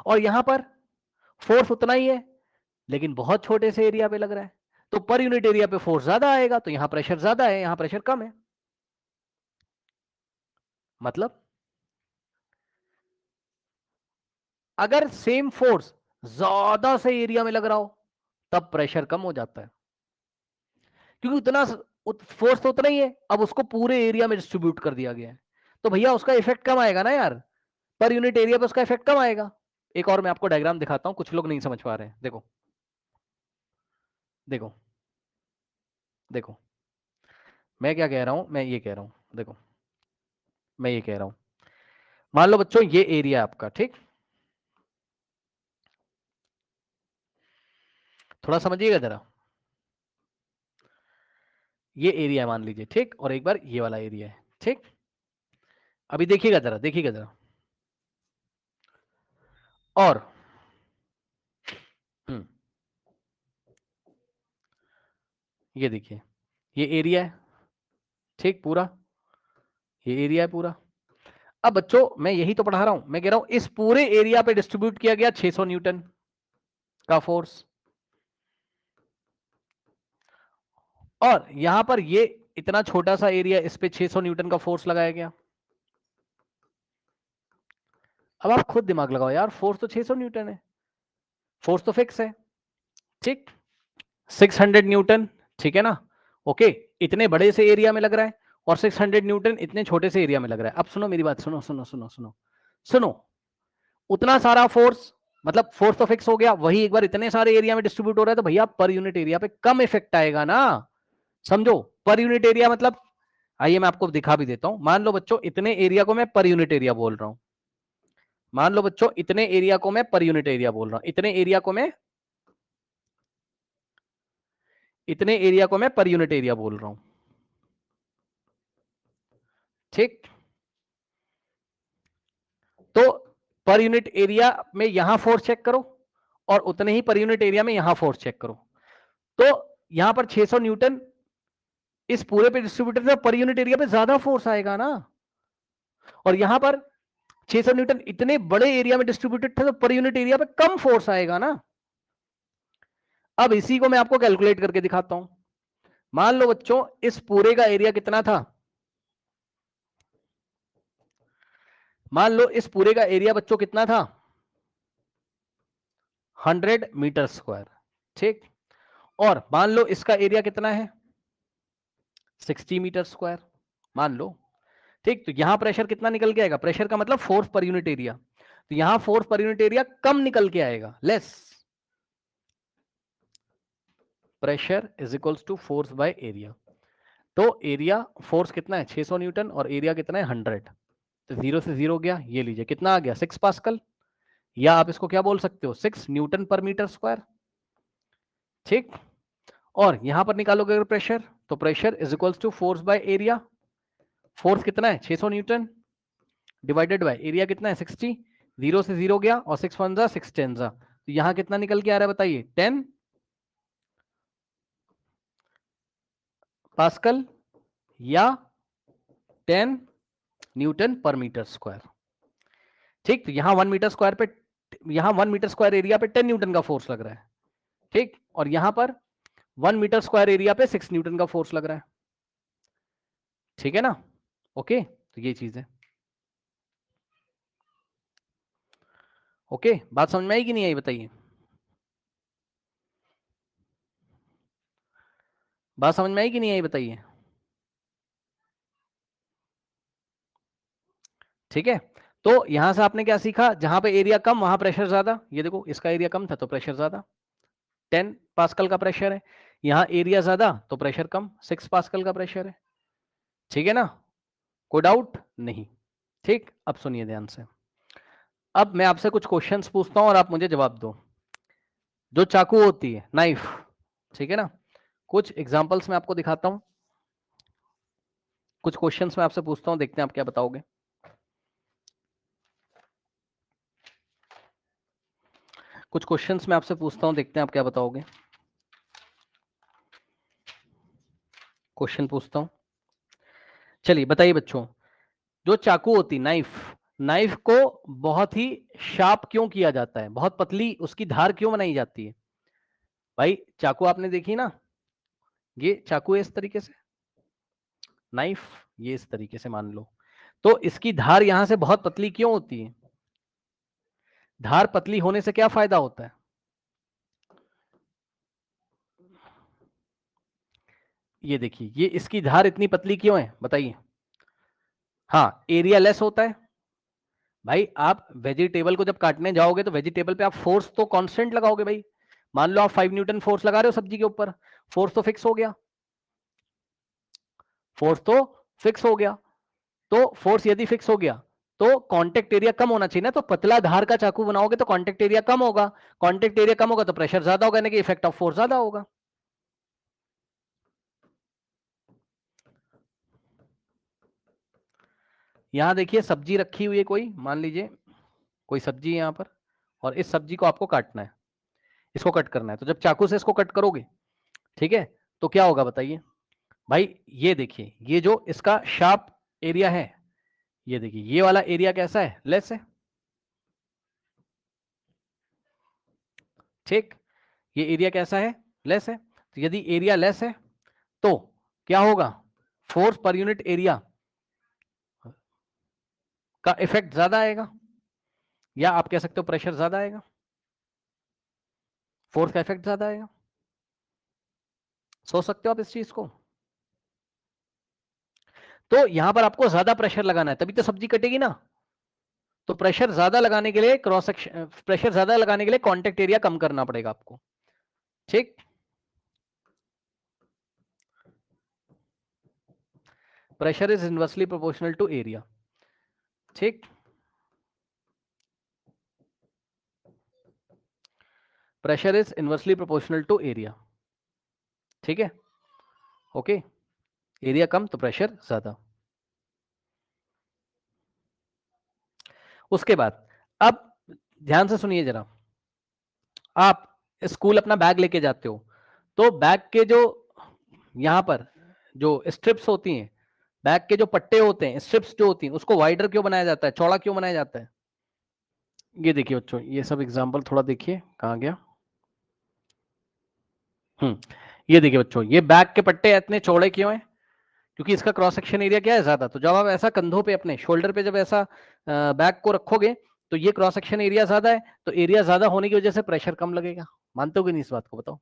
और यहां पर फोर्स उतना ही है लेकिन बहुत छोटे से एरिया पे लग रहा है, तो पर यूनिट एरिया पे फोर्स ज्यादा आएगा, तो यहां प्रेशर ज्यादा है यहां प्रेशर कम है। मतलब अगर सेम फोर्स ज्यादा से एरिया में लग रहा हो तब प्रेशर कम हो जाता है, क्योंकि उतना फोर्स तो उतना ही है, अब उसको पूरे एरिया में डिस्ट्रीब्यूट कर दिया गया है, तो भैया उसका इफेक्ट कम आएगा ना यार, पर यूनिट एरिया पे उसका इफेक्ट कम आएगा। एक और मैं आपको डायग्राम दिखाता हूं, कुछ लोग नहीं समझ पा रहे हैं, देखो देखो देखो, मैं क्या कह रहा हूं, मैं ये कह रहा हूं, देखो मैं ये कह रहा हूं, मान लो बच्चों ये एरिया आपका, ठीक, थोड़ा समझिएगा जरा, ये एरिया मान लीजिए, ठीक, और एक बार ये वाला एरिया है, ठीक, अभी देखिएगा जरा, देखिएगा जरा, और हम्म, ये देखिए, ये एरिया है, ठीक, पूरा ये एरिया है पूरा। अब बच्चों मैं यही तो पढ़ा रहा हूं, मैं कह रहा हूं इस पूरे एरिया पे डिस्ट्रीब्यूट किया गया 600 न्यूटन का फोर्स, और यहां पर ये इतना छोटा सा एरिया, इस पे 600 न्यूटन का फोर्स लगाया गया। अब आप खुद दिमाग लगाओ यार, फोर्स तो 600 न्यूटन है, फोर्स तो फिक्स है, ठीक, 600 न्यूटन, ठीक है ना, ओके, इतने बड़े से एरिया में लग रहा है और 600 न्यूटन इतने छोटे से एरिया में लग रहा है। अब सुनो मेरी बात, सुनो सुनो सुनो सुनो सुनो, उतना सारा फोर्स, मतलब फोर्स तो फिक्स हो गया, वही एक बार इतने सारे एरिया में डिस्ट्रीब्यूट हो रहा है, तो भैया पर यूनिट एरिया पे कम इफेक्ट आएगा ना, समझो, पर यूनिट एरिया मतलब, आइए मैं आपको दिखा भी देता हूं, मान लो बच्चों इतने एरिया को मैं पर यूनिट एरिया बोल रहा हूं, मान लो बच्चों इतने एरिया को मैं पर यूनिट एरिया बोल रहा हूं, इतने एरिया को मैं, इतने एरिया को मैं पर यूनिट एरिया बोल रहा हूं, ठीक, तो पर यूनिट एरिया में यहां फोर्स चेक करो और उतने ही पर यूनिट एरिया में यहां फोर्स चेक करो, तो यहां पर 600 न्यूटन इस पूरे पे डिस्ट्रीब्यूटेड है, पर यूनिट एरिया पे ज्यादा फोर्स आएगा ना, और यहां पर 600 न्यूटन इतने बड़े एरिया में डिस्ट्रीब्यूटेड था, तो पर यूनिट एरिया पे कम फोर्स आएगा ना। अब इसी को मैं आपको कैलकुलेट करके दिखाता हूं, मान लो बच्चों इस पूरे का एरिया कितना था, मान लो इस पूरे का एरिया बच्चों कितना था, 100 मीटर स्क्वायर, ठीक, और मान लो इसका एरिया कितना है, 60 मीटर स्क्वायर, मान लो, ठीक, तो यहां प्रेशर कितना निकल के आएगा, प्रेशर का मतलब फोर्स पर यूनिट एरिया, तो यहां फोर्स पर यूनिट एरिया कम निकल के आएगा, less, pressure is equals to force by area, तो एरिया फोर्स कितना है 600 न्यूटन और एरिया कितना है 100, तो 0 से 0 गया, ये लीजिए कितना आ गया 6 पास्कल, या आप इसको क्या बोल सकते हो 6 न्यूटन पर मीटर स्क्वायर। ठीक, और यहां पर निकालोगे अगर प्रेशर, तो pressure is equals to force by area. Force कितना है 600 न्यूटन डिवाइडेड बाय एरिया कितना है 60। 0 से 0 गया और 6 1 जा 6 10 जा, तो यहां कितना निकल के आ रहा है बताइए 10 पास्कल या 10 न्यूटन पर मीटर स्क्वायर। ठीक, तो यहां 1 मीटर स्क्वायर पे, यहां 1 मीटर स्क्वायर एरिया पे 10 न्यूटन का फोर्स लग रहा है। ठीक, और यहां पर 1 मीटर स्क्वायर एरिया पे 6 न्यूटन का फोर्स लग रहा है। ठीक है ना, ओके, तो ये चीज है। ओके, बात समझ में आई कि नहीं आई बताइए, बात समझ में आई कि नहीं आई बताइए। ठीक है, तो यहां से आपने क्या सीखा, जहां पे एरिया कम वहां प्रेशर ज्यादा। ये देखो इसका एरिया कम था तो प्रेशर ज्यादा, 10 पास्कल का प्रेशर है। यहां एरिया ज्यादा तो प्रेशर कम, 6 पास्कल का प्रेशर है। ठीक है ना, कोई डाउट नहीं। ठीक, अब सुनिए ध्यान से, अब मैं आपसे कुछ क्वेश्चंस पूछता हूं और आप मुझे जवाब दो। जो चाकू होती है नाइफ, ठीक है ना, कुछ एग्जांपल्स मैं आपको दिखाता हूं, कुछ क्वेश्चंस मैं आपसे पूछता हूं, देखते हैं आप क्या बताओगे। कुछ क्वेश्चंस मैं आपसे पूछता हूं, देखते हैं आप क्या बताओगे। क्वेश्चन पूछता हूं, चलिए बताइए बच्चों, जो चाकू होती नाइफ, नाइफ को बहुत ही शार्प क्यों किया जाता है, बहुत पतली उसकी धार क्यों बनाई जाती है। भाई चाकू आपने देखी ना, ये चाकू है इस तरीके से, नाइफ ये इस तरीके से मान लो, तो इसकी धार यहां से बहुत पतली क्यों होती है। धार पतली होने से क्या फायदा होता है, ये देखिए, ये इसकी धार इतनी पतली क्यों है बताइए। हाँ, एरिया लेस होता है। भाई आप वेजिटेबल को जब काटने जाओगे तो वेजिटेबल पे आप फोर्स तो कांस्टेंट लगाओगे भाई। मान लो आप 5 न्यूटन फोर्स लगा रहे हो सब्जी के ऊपर, फोर्स तो फिक्स हो गया, फोर्स तो फिक्स हो गया। तो फोर्स यदि फिक्स हो गया तो कांटेक्ट एरिया कम होना चाहिए ना, तो पतला धार का चाकू बनाओगे तो कांटेक्ट एरिया कम होगा, कांटेक्ट एरिया कम होगा तो प्रेशर ज्यादा होगा, यानी कि इफेक्ट ऑफ फोर्स ज्यादा होगा। यहां देखिए सब्जी रखी हुई है कोई, मान लीजिए कोई सब्जी है यहां पर, और इस सब्जी को आपको काटना है, इसको कट करना है, तो जब चाकू से इसको कट करोगे, ठीक है, तो क्या होगा बताइए। भाई ये देखिए, ये जो इसका शार्प एरिया है, ये देखिए ये वाला एरिया कैसा है, लेस है। ठीक, ये एरिया कैसा है, लेस है। तो यदि एरिया लेस है तो क्या होगा, फोर्स पर यूनिट एरिया का इफेक्ट ज्यादा आएगा, या आप कह सकते हो प्रेशर ज्यादा आएगा, फोर्स का इफेक्ट ज्यादा आएगा। सोच सकते हो आप इस चीज को। तो यहां पर आपको ज्यादा प्रेशर लगाना है तभी तो सब्जी कटेगी ना। तो प्रेशर ज्यादा लगाने के लिए क्रॉस सेक्शन, प्रेशर ज्यादा लगाने के लिए कांटेक्ट एरिया कम करना पड़ेगा आपको। ठीक, pressure is inversely proportional to area. ठीक, pressure is inversely proportional to area. ठीक है, ओके, एरिया कम तो प्रेशर ज्यादा। उसके बाद अब ध्यान से सुनिए जरा, आप स्कूल अपना बैग लेके जाते हो, तो बैग के जो यहां पर जो स्ट्रिप्स होती हैं, बैग के जो पट्टे होते हैं, स्ट्रिप्स जो होती हैं, उसको वाइडर क्यों बनाया जाता है, चौड़ा क्यों बनाया जाता है। ये देखिए बच्चों, ये सब एग्जांपल थोड़ा देखिए कहां गया। ये देखिए बच्चों, ये बैग के पट्टे इतने चौड़े क्यों हैं, क्योंकि इसका क्रॉस सेक्शन एरिया क्या है ज्यादा। तो जब आप ऐसा कंधों पे अपने शोल्डर पे जब ऐसा बैग को रखोगे तो ये क्रॉस सेक्शन एरिया ज्यादा है, तो एरिया ज्यादा होने की वजह से प्रेशर कम लगेगा। मानते हो कि नहीं इस बात को, बताओ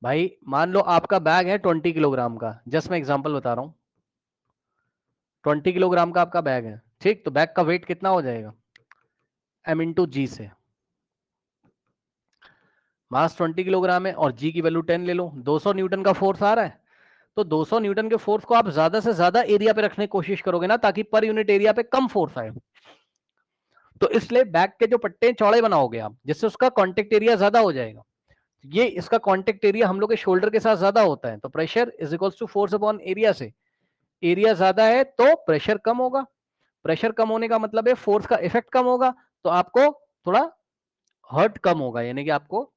भाई। मान लो आपका बैग है 20 किलोग्राम का, जस्ट मैं एग्जांपल बता रहा हूं, 20 किलोग्राम का आपका बैग है, ठीक, तो बैग का वेट कितना हो जाएगा, m इंटू जी से, मास 20 किलोग्राम है और जी की वैल्यू 10 ले लो, 200 न्यूटन का फोर्स आ रहा है, तो 200 न्यूटन के फोर्स को आप ज्यादा से ज्यादा एरिया पे रखने की कोशिश करोगे ना, ताकि पर यूनिट एरिया पे कम फोर्स आए। तो इसलिए बैक के जो पट्टे चौड़े बनाओगे आप, जिससे उसका कॉन्टेक्ट एरिया ज्यादा हो जाएगा। ये इसका कॉन्टेक्ट एरिया हम लोग के शोल्डर के साथ ज्यादा होता है, तो pressure is equals to force upon area से, एरिया ज्यादा है तो प्रेशर कम होगा। प्रेशर कम होने का मतलब है फोर्स का इफेक्ट कम होगा, तो आपको थोड़ा हर्ट कम होगा, यानी कि आपको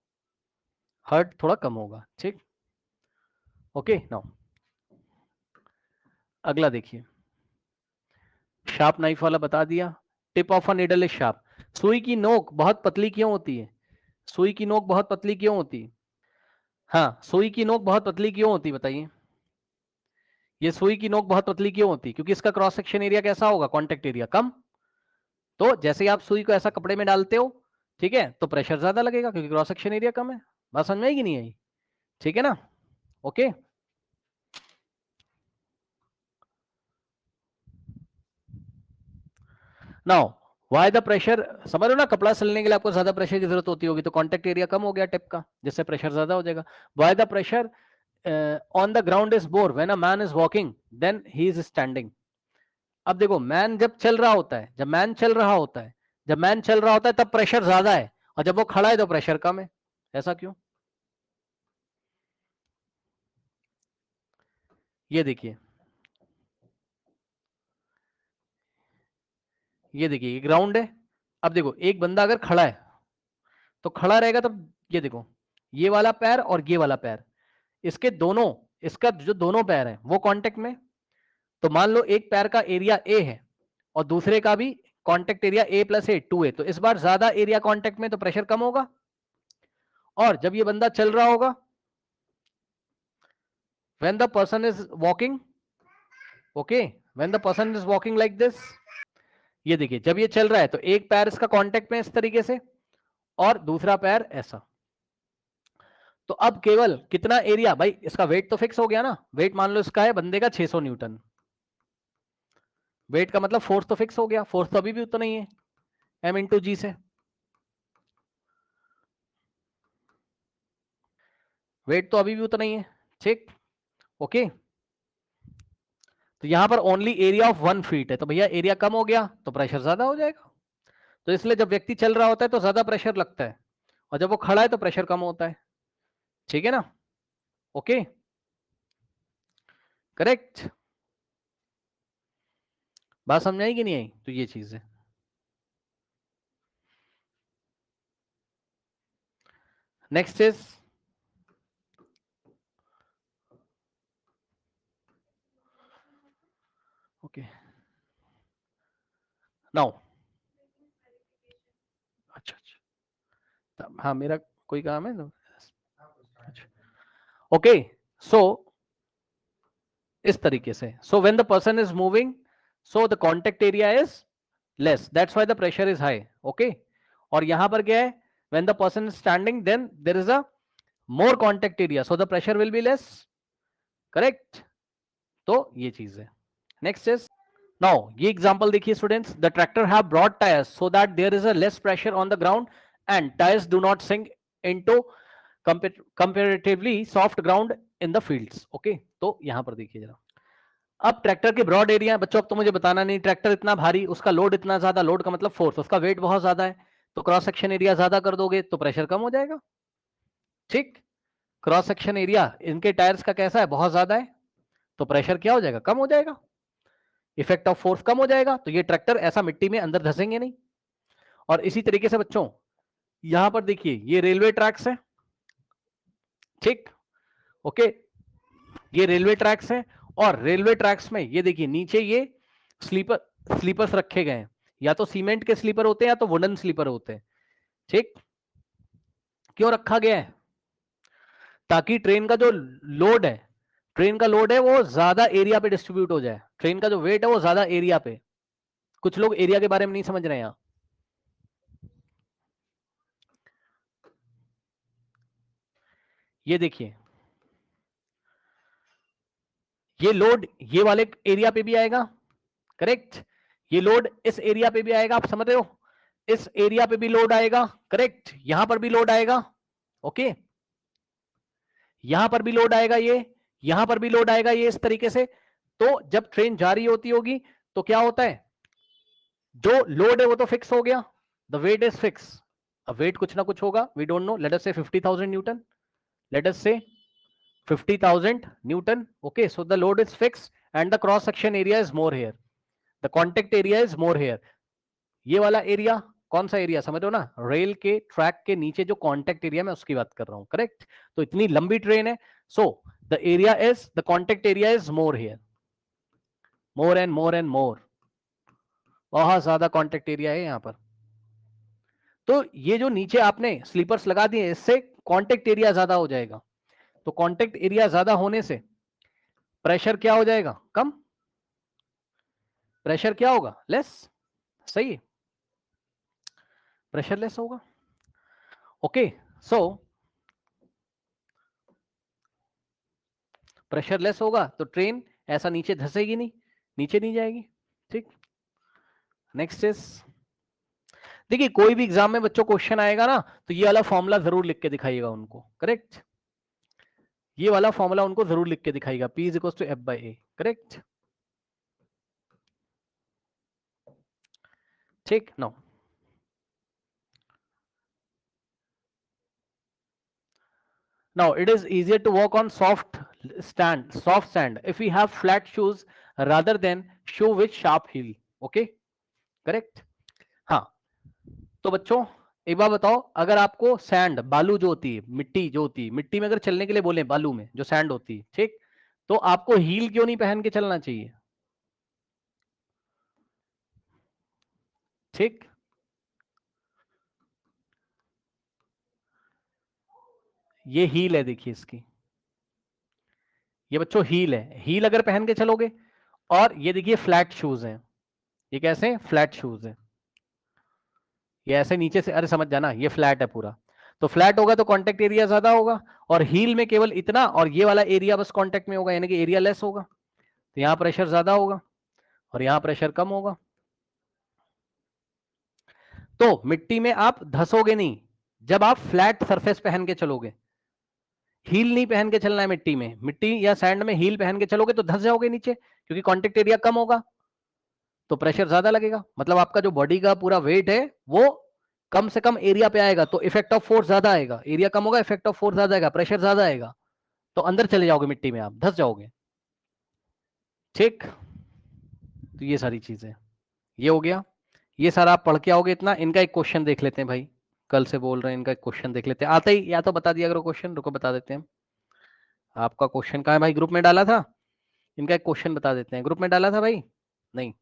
हर्ट थोड़ा कम होगा। ठीक, ओके। नाउ अगला देखिए, शार्प नाइफ वाला बता दिया। Tip of a needle is sharp. सुई की नोक बहुत पतली क्यों होती है? सुई की नोक बहुत पतली क्यों होती है? हाँ, सुई की नोक बहुत पतली क्यों होती है बताइए? ये सुई की नोक बहुत पतली क्यों होती है? क्योंकि इसका क्रॉस सेक्शन एरिया कैसा होगा? कॉन्टेक्ट एरिया कम। तो जैसे ही आप सुई को ऐसा कपड़े में डालते हो, ठीक है, तो प्रेशर ज्यादा लगेगा क्योंकि क्रॉस सेक्शन एरिया कम है। बात समझ में आई कि नहीं आई? ठीक है ना, okay. Now Y the pressure, समझ लो ना, कपड़ा सिलने के लिए आपको ज्यादा प्रेशर की जरूरत होती होगी, तो कॉन्टेक्ट एरिया कम हो गया टिप का, जिससे प्रेशर ज्यादा हो जाएगा। Why the pressure on the ground is more when a man is walking then he is standing. अब देखो, मैन जब चल रहा होता है, जब मैन चल रहा होता है, जब मैन चल रहा होता है तब प्रेशर ज्यादा है, और जब वो खड़ा है तो प्रेशर कम है। ऐसा क्यों? ये देखिए, ये देखिए, ये ग्राउंड है। अब देखो, एक बंदा अगर खड़ा है तो खड़ा रहेगा, तब ये देखो, ये वाला पैर और ये वाला पैर, इसके दोनों, इसका जो दोनों पैर है वो कांटेक्ट में। तो मान लो एक पैर का एरिया ए है और दूसरे का भी कांटेक्ट एरिया ए प्लस ए 2 है, तो इस बार ज्यादा एरिया कांटेक्ट में, तो प्रेशर कम होगा। और जब ये बंदा चल रहा होगा, when the person is walking, okay, when the person is walking like this, ये देखिए, जब ये चल रहा है तो एक पैर इसका कांटेक्ट में इस तरीके से और दूसरा पैर ऐसा। तो अब केवल कितना एरिया, भाई इसका वेट तो फिक्स हो गया ना, वेट मान लो इसका है बंदे का 600 न्यूटन, वेट का मतलब फोर्स तो फिक्स हो गया, फोर्स तो अभी भी उतना ही है, एम इंटू जी से। वेट तो अभी भी उतना ही है, ठीक, ओके। तो यहां पर ओनली एरिया ऑफ 1 फीट है, तो भैया एरिया कम हो गया तो प्रेशर ज्यादा हो जाएगा। तो इसलिए जब व्यक्ति चल रहा होता है तो ज्यादा प्रेशर लगता है, और जब वो खड़ा है तो प्रेशर कम होता है। ठीक है ना, ओके, करेक्ट। बात समझ आई कि नहीं आई? तो ये चीज है। नेक्स्ट इज, ओके, नाउ, अच्छा अच्छा, हाँ मेरा कोई काम है तो, ओके। सो इस तरीके से, so when the person is moving, so the contact area is less, that's why the pressure is high, okay. और यहां पर क्या है, when the person is standing then there is a more contact area, so the pressure will be less, correct. तो ये चीज है। Next is, now ये एग्जांपल देखिए students, the tractor have broad tyres so that there is a less pressure on the ground and tyres do not sink into comparatively soft ground in the fields, okay. तो यहां पर देखिए जरा, अब tractor के broad area, बच्चों अब तो मुझे बताना नहीं, ट्रैक्टर इतना भारी, उसका लोड इतना ज्यादा, लोड का मतलब फोर्स, उसका वेट बहुत ज्यादा है, तो क्रॉस सेक्शन एरिया ज्यादा कर दोगे तो प्रेशर कम हो जाएगा। ठीक, क्रॉस सेक्शन एरिया इनके टायर्स का कैसा है, बहुत ज्यादा है, तो प्रेशर क्या हो जाएगा, कम हो जाएगा, इफेक्ट ऑफ फोर्स कम हो जाएगा, तो ये ट्रैक्टर ऐसा मिट्टी में अंदर धसेंगे नहीं। और इसी तरीके से बच्चों, यहां पर देखिए, ये रेलवे ट्रैक्स है, ठीक, ओके, ये रेलवे ट्रैक्स है, और रेलवे ट्रैक्स में ये देखिए नीचे ये स्लीपर्स रखे गए हैं, या तो सीमेंट के स्लीपर होते हैं या तो वुडन स्लीपर होते हैं। ठीक, क्यों रखा गया है? ताकि ट्रेन का जो लोड है, ट्रेन का लोड है वो ज्यादा एरिया पे डिस्ट्रीब्यूट हो जाए, ट्रेन का जो वेट है वो ज्यादा एरिया पे। कुछ लोग एरिया के बारे में नहीं समझ रहे हैं यहाँ। ये देखिए, ये लोड ये वाले एरिया पे भी आएगा, करेक्ट, ये लोड इस एरिया पे भी आएगा, आप समझ रहे हो, इस एरिया पे भी लोड आएगा, करेक्ट, यहां पर भी लोड आएगा, ओके, यहां पर भी लोड आएगा, ये यहां पर भी लोड आएगा, ये इस तरीके से। तो जब ट्रेन जा रही होती होगी तो क्या होता है, जो लोड है वो तो फिक्स हो गया, द वेट इज फिक्स। अब वेट कुछ ना कुछ होगा, we don't know, let us say 50,000 newton, let us say 50,000 newton. Okay, so the load is fix and the cross section area is more here, the contact area is more here. ये वाला area कौन सा area समझ रहे हो ना, rail के track के नीचे जो कॉन्टेक्ट एरिया मैं उसकी बात कर रहा हूं, करेक्ट। तो इतनी लंबी ट्रेन है, so the area is, the contact area is more here, more and more and more, बहुत ज्यादा कॉन्टेक्ट एरिया है यहां पर। तो ये जो नीचे आपने स्लीपर्स लगा दिए, इससे कॉन्टेक्ट एरिया ज्यादा हो जाएगा। तो कॉन्टेक्ट एरिया ज्यादा होने से प्रेशर क्या हो जाएगा, कम, प्रेशर क्या होगा, लेस, सही है, प्रेशर लेस होगा। ओके, सो प्रेशर लेस होगा तो ट्रेन ऐसा नीचे धंसेगी नहीं, नीचे नहीं जाएगी, ठीक। नेक्स्ट इज, देखिए कोई भी एग्जाम में बच्चों क्वेश्चन आएगा ना, तो ये वाला फॉर्मूला जरूर लिख के दिखाइएगा उनको, करेक्ट। ये वाला फॉर्मूला उनको जरूर लिख के दिखाइएगा, P is equal to F by A, correct, ठीक। No, now it is easier to walk on soft sand if we have flat shoes rather than shoe with sharp heel, okay, correct। हाँ, तो बच्चों एक बार बताओ, अगर आपको sand, बालू जो होती है, मिट्टी जो होती है, मिट्टी में अगर चलने के लिए बोले, बालू में जो सैंड होती है, ठीक, तो आपको हील क्यों नहीं पहन के चलना चाहिए, ठीक। ये हील है, देखिए इसकी, ये बच्चों हील है, हील अगर पहन के चलोगे, और ये देखिए फ्लैट शूज हैं, ये कैसे फ्लैट शूज है, ये ऐसे नीचे से, अरे समझ जाना, ये फ्लैट है पूरा, तो फ्लैट होगा तो कांटेक्ट एरिया ज्यादा होगा, और हील में केवल इतना, और ये वाला एरिया बस कांटेक्ट में होगा, यानी कि एरिया लेस होगा, तो यहां प्रेशर ज्यादा होगा और यहां प्रेशर कम होगा। तो मिट्टी में आप धसोगे नहीं जब आप फ्लैट सरफेस पहन के चलोगे, हील नहीं पहन के चलना है मिट्टी में, मिट्टी या सैंड में हील पहन के चलोगे तो धस जाओगे नीचे, क्योंकि कांटेक्ट एरिया कम होगा, तो प्रेशर ज्यादा लगेगा, मतलब आपका जो बॉडी का पूरा वेट है वो कम से कम एरिया पे आएगा, तो इफेक्ट ऑफ फोर्स ज्यादा आएगा, एरिया कम होगा, इफेक्ट ऑफ फोर्स ज्यादा आएगा, प्रेशर ज्यादा आएगा, तो अंदर चले जाओगे मिट्टी में, आप धस जाओगे, ठीक। तो ये सारी चीजें, ये हो गया, ये सारा आप पढ़ के आओगे इतना। इनका एक क्वेश्चन देख लेते हैं भाई, कल से बोल रहे हैं, इनका एक क्वेश्चन देख लेते हैं, आते ही या तो बता दिया करो क्वेश्चन, रुको बता देते हैं। आपका क्वेश्चन कहाँ है भाई, ग्रुप में डाला था, इनका एक क्वेश्चन बता देते हैं, ग्रुप में डाला था भाई, नहीं,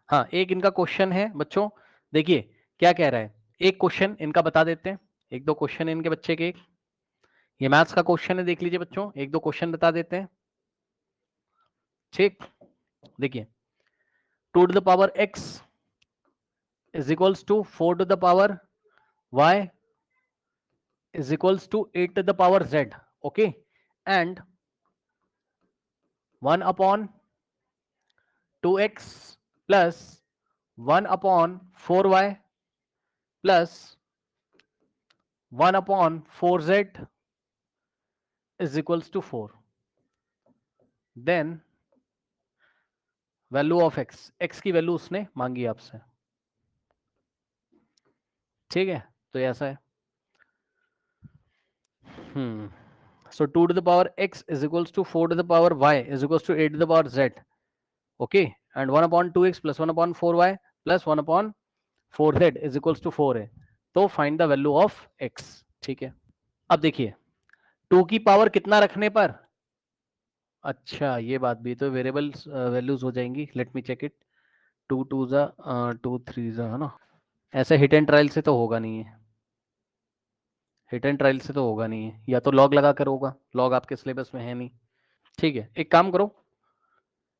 हाँ एक इनका क्वेश्चन है बच्चों, देखिए क्या कह रहा है, एक क्वेश्चन इनका बता देते हैं, एक दो क्वेश्चन इनके बच्चे के, ये मैथ्स का क्वेश्चन है, देख लीजिए बच्चों, एक दो क्वेश्चन बता देते हैं, ठीक। देखिए 2 to the power x is equals to 4 to the power y is equals to 8 to the power z, okay, and 1 upon 2x plus 1 upon 4y plus 1 upon 4z is equals to 4, then value of x की value उसने मांगी आपसे, ठीक है, तो ऐसा है, so 2 to the power x is equals to 4 to the power y is equals to 8 to the power z, okay, and 1 upon 2x plus 1 upon 4y plus 1 upon 4z is equals to 4 है, तो find the value of x, ठीक है। अब देखिए 2 की power कितना रखने पर, अच्छा ये बात भी, तो वेरिएबल वैल्यूज हो जाएंगी, लेट मी चेक इट, 2 2 जा 2 3 जा, है ना, ऐसे हिट एंड ट्रायल से तो होगा नहीं है, हिट एंड ट्रायल से तो होगा नहीं है, या तो लॉग लगा कर होगा, लॉग आपके सिलेबस में है नहीं, ठीक है। एक काम करो,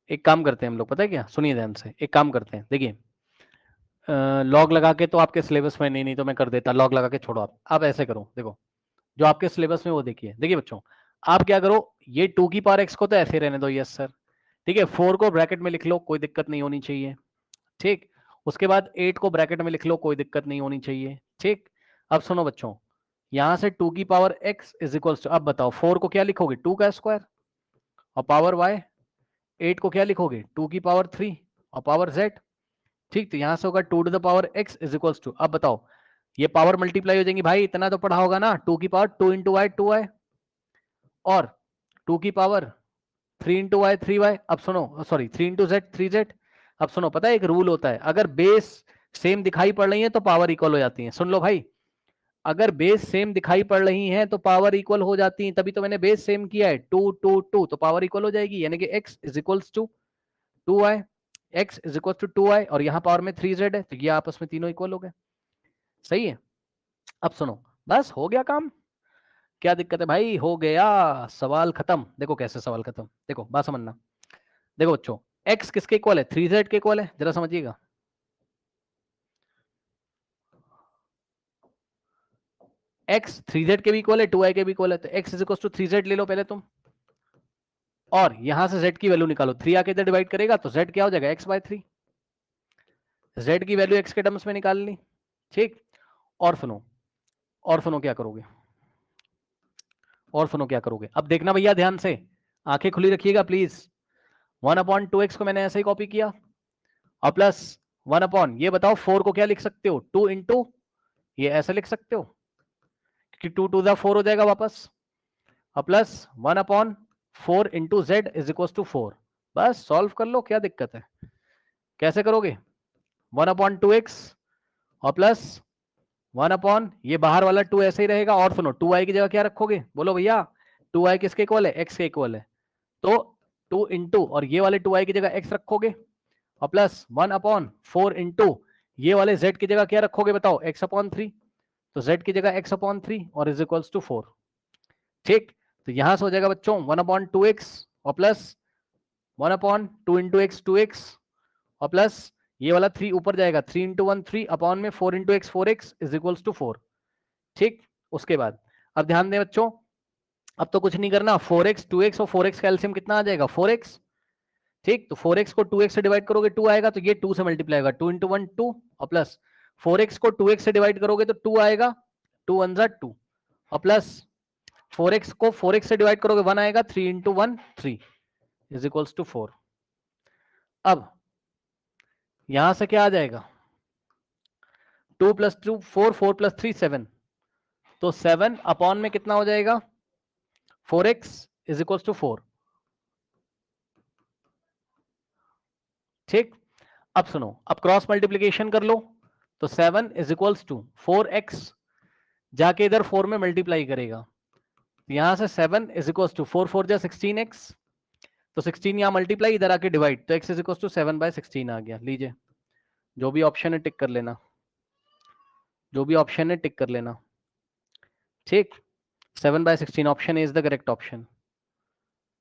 एक काम करते हैं हम लोग, पता है क्या, सुनिए ध्यान से, एक काम करते हैं, देखिए लॉग लगा के तो आपके सिलेबस में नहीं, नहीं तो मैं कर देता, लॉग लगा के छोड़ो, आप ऐसे करो, देखो जो आपके सिलेबस में वो देखिए, देखिए बच्चों आप क्या करो, ये 2 की पावर x को तो ऐसे रहने दो, यस सर, ठीक है, 4 को ब्रैकेट में लिख लो, कोई दिक्कत नहीं होनी चाहिए, ठीक, उसके बाद 8 को ब्रैकेट में लिख लो, कोई दिक्कत नहीं होनी चाहिए, ठीक। अब सुनो बच्चों, यहां से 2 की power x is equal to, अब बताओ 4 को क्या लिखोगे, 2 का स्क्वायर, और पावर y 8 को क्या लिखोगे, 2 की पावर 3 और पावर z, ठीक, तो यहां से होगा 2 to the power x is equals to, अब बताओ ये पावर मल्टीप्लाई हो जाएंगी भाई, इतना तो पढ़ा होगा ना, 2 की पावर 2 इंटू वाई 2y, और 2 की पावर 3 इंटू वाई 3y। अब सुनो, सॉरी 3 इंटू जेड 3z। अब सुनो, पता है एक रूल होता है, अगर बेस सेम दिखाई पड़ रही है तो पावर इक्वल हो जाती है। सुन लो भाई, अगर बेस सेम दिखाई पड़ रही हैं तो पावर इक्वल हो जाती है, तभी तो मैंने बेस सेम किया है, 2 2 2 तो पावर इक्वल हो जाएगी, यानी कि x is equals to 2y, x is equals to 2y, और यहाँ पावर में 3z है, तो ये आपस में तीनों इक्वल हो गए। सही है। अब सुनो, बस हो गया काम, क्या दिक्कत है भाई, हो गया, सवाल खत्म। देखो कैसे सवाल खत्म, देखो बात समझना। देखो बच्चों, x किसके इक्वल है, 3z के इक्वल है, जरा समझिएगा। x 3z के भी इक्वल है, 2y के भी इक्वल है, तो x is equal to 3z ले लो पहले तुम, और यहां से z की वैल्यू निकालो, 3 आके इधर डिवाइड करेगा तो z क्या हो जाएगा, x बाय 3। z की वैल्यू x के टर्म्स में निकाल ली, ठीक। और सुनो, और सुनो क्या करोगे, और सुनो क्या करोगे, अब देखना भैया ध्यान से, आंखें खुली रखिएगा प्लीज। 1/2x को मैंने ऐसे ही कॉपी किया, और प्लस 1 अपॉन, ये बताओ 4 को क्या लिख सकते हो, 2 इंटू, ये ऐसे लिख सकते हो, क्योंकि 2 टू द 4 हो जाएगा वापस, और plus 1 upon 4 into Z is equal to 4। बस सॉल्व कर लो, क्या दिक्कत है, कैसे करोगे, 1/2x और प्लस 1 अपॉन, ये बाहर वाला 2 ऐसे ही रहेगा, और सुनो 2y की जगह क्या रखोगे, बोलो भैया, 2y किसके इक्वल है, x के इक्वल है, तो 2 इंटू, और ये वाले 2y की जगह x रखोगे, और प्लस 1 अपॉन 4 इंटू, ये वाले z की जगह क्या रखोगे बताओ, x अपॉन 3, तो z की जगह x अपॉन 3 और इज इक्वल्स टू 4। ठीक, तो यहां से हो जाएगा बच्चों 1/2x और प्लस 1/2 इंटू एक्स 2x, और प्लस ये वाला 3 ऊपर जाएगा, 3 इंटू 1 3 अपॉन में 4 into X 4x is equals to 4। ठीक, उसके बाद अब ध्यान दें बच्चों, अब तो कुछ नहीं करना, 4x 2x और 4x का एलसीएम कितना आ जाएगा, 4x। ठीक, तो 4x को 2x से डिवाइड करोगे 2 आएगा, तो ये 2 से मल्टीप्लाई होगा, 2 इंटू 1 2, और प्लस 4x को 2x से डिवाइड करोगे तो 2 आएगा, 2 1 2, और प्लस 4x को 4x से डिवाइड करोगे 1 आएगा, 3 इंटू 1 3 इज इक्वल्स टू 4। अब यहां से क्या आ जाएगा, 2 प्लस 2 4, 4 प्लस 3 7, तो 7 अपॉन में कितना हो जाएगा, 4x इज इक्वल्स टू 4। ठीक, अब सुनो, अब क्रॉस मल्टीप्लीकेशन कर लो, तो 7 इज इक्वल्स टू 4x, जाके इधर 4 में मल्टीप्लाई करेगा, यहां से 7 इज इक्वल्स टू 4 4 जा 16x, तो 16 यहां मल्टीप्लाई, इधर आके डिवाइड, तो x इज इक्वल्स टू 7/16 आ गया। लीजिए, जो भी ऑप्शन है टिक कर लेना, जो भी ऑप्शन है टिक कर लेना। ठीक, 7/16 option is the correct option.